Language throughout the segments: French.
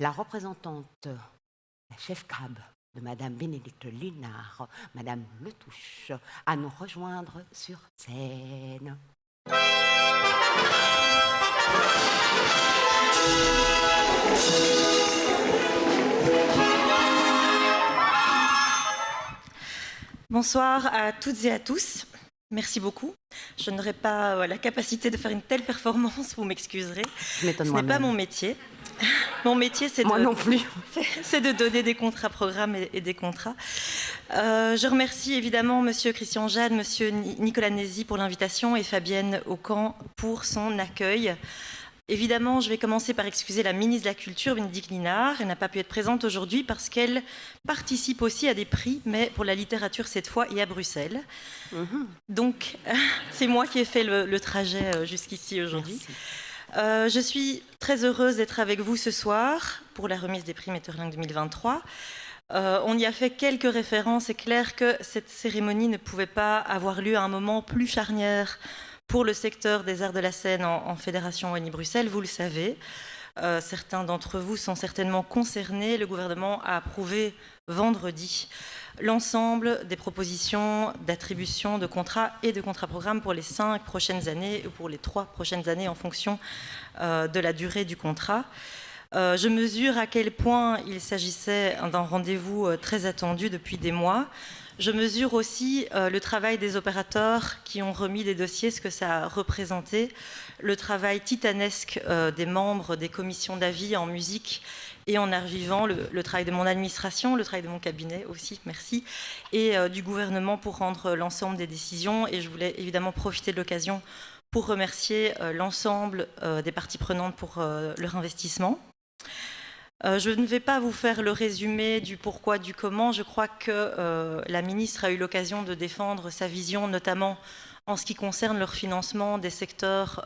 la représentante, la chef crabe de Madame Bénédicte Linard, Madame Letouche, à nous rejoindre sur scène. Bonsoir à toutes et à tous. Merci beaucoup. Je n'aurai pas la capacité de faire une telle performance, vous m'excuserez. Je m'étonne Ce n'est pas mon métier. Mon métier, c'est Moi non plus. C'est de donner des contrats programmes et des contrats. Je remercie évidemment Monsieur Christian Jade, Monsieur Nicolas Nézy pour l'invitation et Fabienne Aucan pour son accueil. Évidemment, je vais commencer par excuser la ministre de la Culture, Bénédicte Linard. Elle n'a pas pu être présente aujourd'hui parce qu'elle participe aussi à des prix, mais pour la littérature cette fois et à Bruxelles. Donc, c'est moi qui ai fait le trajet jusqu'ici aujourd'hui. Je suis très heureuse d'être avec vous ce soir pour la remise des prix Metterlinck 2023. On y a fait quelques références. C'est clair que cette cérémonie ne pouvait pas avoir lieu à un moment plus charnière pour le secteur des arts de la scène en Fédération Wallonie-Bruxelles, vous le savez. Certains d'entre vous sont certainement concernés. Le gouvernement a approuvé vendredi l'ensemble des propositions d'attribution de contrats et de contrats-programmes pour les 5 prochaines années ou pour les 3 prochaines années en fonction de la durée du contrat. Je mesure à quel point il s'agissait d'un rendez-vous très attendu depuis des mois. Je mesure aussi le travail des opérateurs qui ont remis des dossiers, ce que ça a représenté, le travail titanesque des membres des commissions d'avis en musique et en art vivant, le travail de mon administration, le travail de mon cabinet aussi, merci, et du gouvernement pour rendre l'ensemble des décisions. Et je voulais évidemment profiter de l'occasion pour remercier l'ensemble des parties prenantes pour leur investissement. Je ne vais pas vous faire le résumé du pourquoi, du comment. Je crois que la ministre a eu l'occasion de défendre sa vision, notamment en ce qui concerne le refinancement des secteurs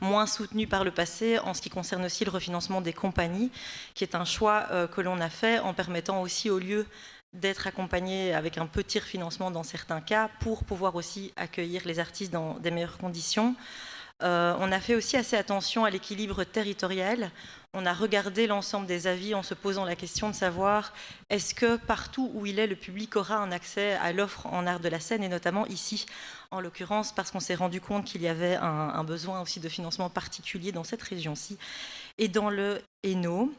moins soutenus par le passé, en ce qui concerne aussi le refinancement des compagnies, qui est un choix que l'on a fait en permettant aussi, au lieu d'être accompagné avec un petit refinancement dans certains cas, pour pouvoir aussi accueillir les artistes dans des meilleures conditions. On a fait aussi assez attention à l'équilibre territorial. On a regardé l'ensemble des avis en se posant la question de savoir est-ce que partout où il est, le public aura un accès à l'offre en art de la scène, et notamment ici, en l'occurrence, parce qu'on s'est rendu compte qu'il y avait un besoin aussi de financement particulier dans cette région-ci et dans le Hainaut.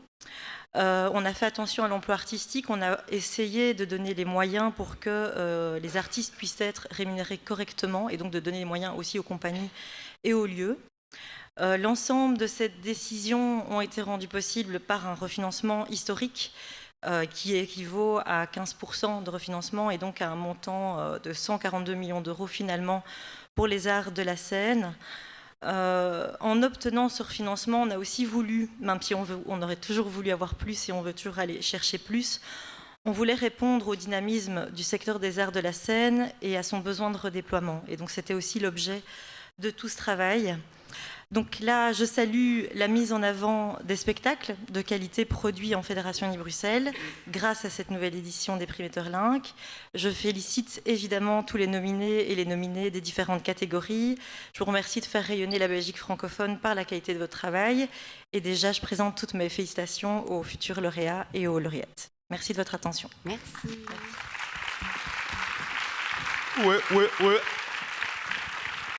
On a fait attention à l'emploi artistique, on a essayé de donner les moyens pour que les artistes puissent être rémunérés correctement et donc de donner les moyens aussi aux compagnies et aux lieux. L'ensemble de ces décisions ont été rendues possibles par un refinancement historique qui équivaut à 15% de refinancement et donc à un montant de 142 millions d'euros finalement pour les arts de la scène. En obtenant ce refinancement, on a aussi voulu, même si on aurait toujours voulu avoir plus et on veut toujours aller chercher plus, on voulait répondre au dynamisme du secteur des arts de la scène et à son besoin de redéploiement. Et donc c'était aussi l'objet de tout ce travail. Donc là, je salue la mise en avant des spectacles de qualité produits en Fédération Wallonie-Bruxelles grâce à cette nouvelle édition des prix Metterlinck. Je félicite évidemment tous les nominés et les nominées des différentes catégories. Je vous remercie de faire rayonner la Belgique francophone par la qualité de votre travail. Et déjà, je présente toutes mes félicitations aux futurs lauréats et aux lauréates. Merci de votre attention. Merci. Ouais.